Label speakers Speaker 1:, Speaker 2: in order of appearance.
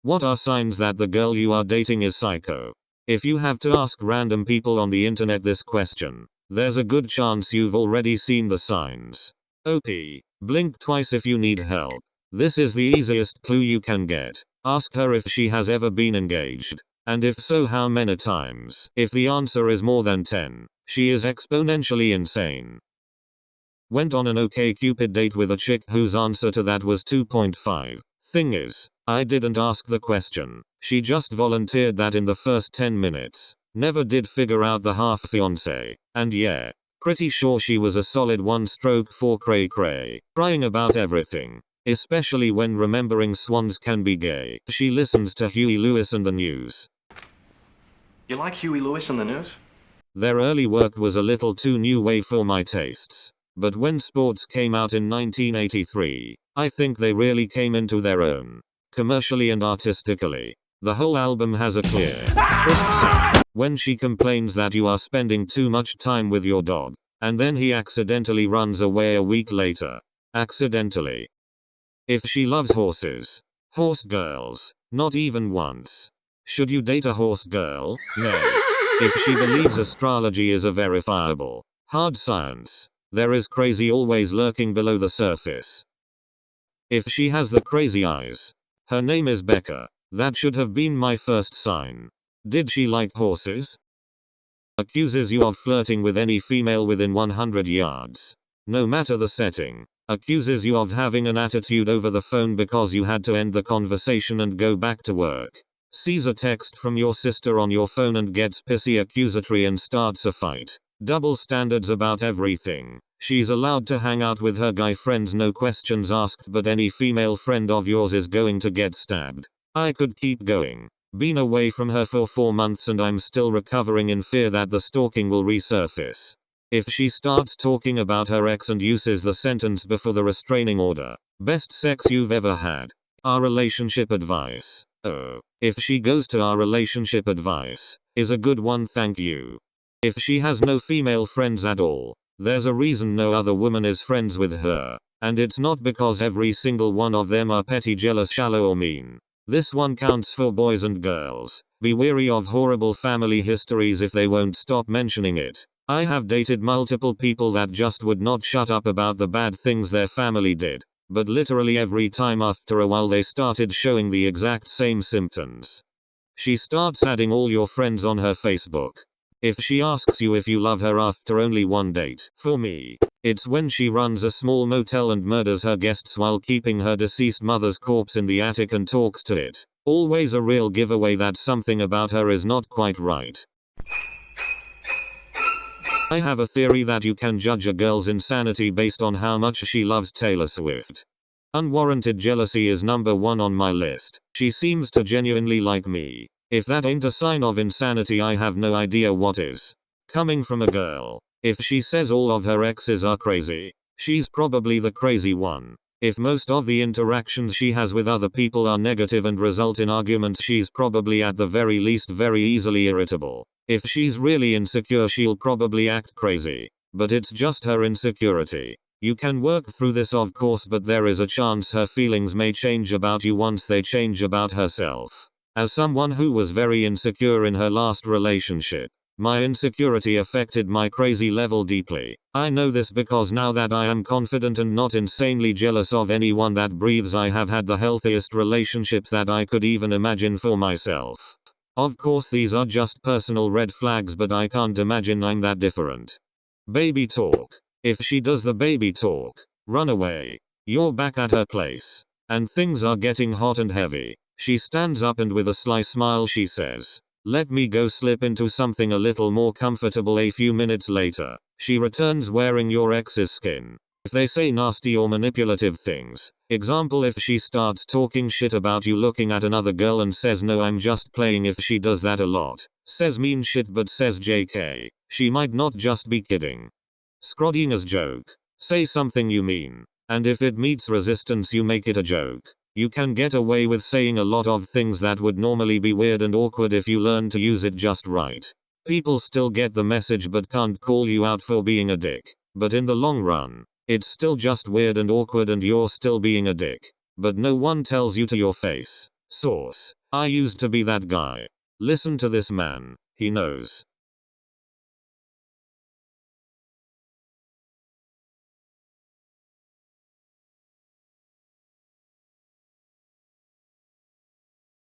Speaker 1: What are signs that the girl you are dating is psycho? If you have to ask random people on the internet this question, there's a good chance you've already seen the signs. OP. Blink twice if you need help. This is the easiest clue you can get. Ask her if she has ever been engaged. And if so, how many times? If the answer is more than 10, she is exponentially insane. Went on an OkCupid date with a chick whose answer to that was 2.5. Thing is, I didn't ask the question. She just volunteered that in the first 10 minutes. Never did figure out the half fiance. And yeah, pretty sure she was a solid 1/4 cray cray. Crying about everything. Especially when remembering swans can be gay. She listens to Huey Lewis and the news.
Speaker 2: You like Huey Lewis and the news?
Speaker 1: Their early work was a little too new wave for my tastes. But when sports came out in 1983, I think they really came into their own. Commercially and artistically. The whole album has a clear, crisp sound. When she complains that you are spending too much time with your dog, and then he accidentally runs away a week later. Accidentally. If she loves horses. Horse girls. Not even once. Should you date a horse girl? No. If she believes astrology is a verifiable, hard science, there is crazy always lurking below the surface. If she has the crazy eyes. Her name is Becca. That should have been my first sign. Did she like horses? Accuses you of flirting with any female within 100 yards. No matter the setting. Accuses you of having an attitude over the phone because you had to end the conversation and go back to work. Sees a text from your sister on your phone and gets pissy accusatory and starts a fight. Double standards about everything. She's allowed to hang out with her guy friends, no questions asked, but any female friend of yours is going to get stabbed. I could keep going. Been away from her for 4 months and I'm still recovering in fear that the stalking will resurface. If she starts talking about her ex and uses the sentence before the restraining order, best sex you've ever had. Our relationship advice. Oh, if she goes to our relationship advice, is a good one, thank you. If she has no female friends at all, there's a reason no other woman is friends with her. And it's not because every single one of them are petty, jealous, shallow or mean. This one counts for boys and girls. Be wary of horrible family histories if they won't stop mentioning it. I have dated multiple people that just would not shut up about the bad things their family did. But literally every time after a while they started showing the exact same symptoms. She starts adding all your friends on her Facebook. If she asks you if you love her after only one date, for me, it's when she runs a small motel and murders her guests while keeping her deceased mother's corpse in the attic and talks to it. Always a real giveaway that something about her is not quite right. I have a theory that you can judge a girl's insanity based on how much she loves Taylor Swift. Unwarranted jealousy is number 1 on my list. She seems to genuinely like me. If that ain't a sign of insanity, I have no idea what is. Coming from a girl. If she says all of her exes are crazy, she's probably the crazy one. If most of the interactions she has with other people are negative and result in arguments, she's probably at the very least very easily irritable. If she's really insecure, she'll probably act crazy. But it's just her insecurity. You can work through this, of course, but there is a chance her feelings may change about you once they change about herself. As someone who was very insecure in her last relationship, my insecurity affected my crazy level deeply. I know this because now that I am confident and not insanely jealous of anyone that breathes, I have had the healthiest relationships that I could even imagine for myself. Of course these are just personal red flags, but I can't imagine I'm that different. Baby talk. If she does the baby talk, run away. You're back at her place. And things are getting hot and heavy. She stands up and with a sly smile she says, "Let me go slip into something a little more comfortable." A few minutes later, she returns wearing your ex's skin. If they say nasty or manipulative things, example, if she starts talking shit about you looking at another girl and says no, I'm just playing. If she does that a lot, says mean shit but says JK, she might not just be kidding. Scrodding as joke. Say something you mean. And if it meets resistance, you make it a joke. You can get away with saying a lot of things that would normally be weird and awkward if you learn to use it just right. People still get the message but can't call you out for being a dick. But in the long run, it's still just weird and awkward and you're still being a dick. But no one tells you to your face. Source. I used to be that guy. Listen to this man. He knows.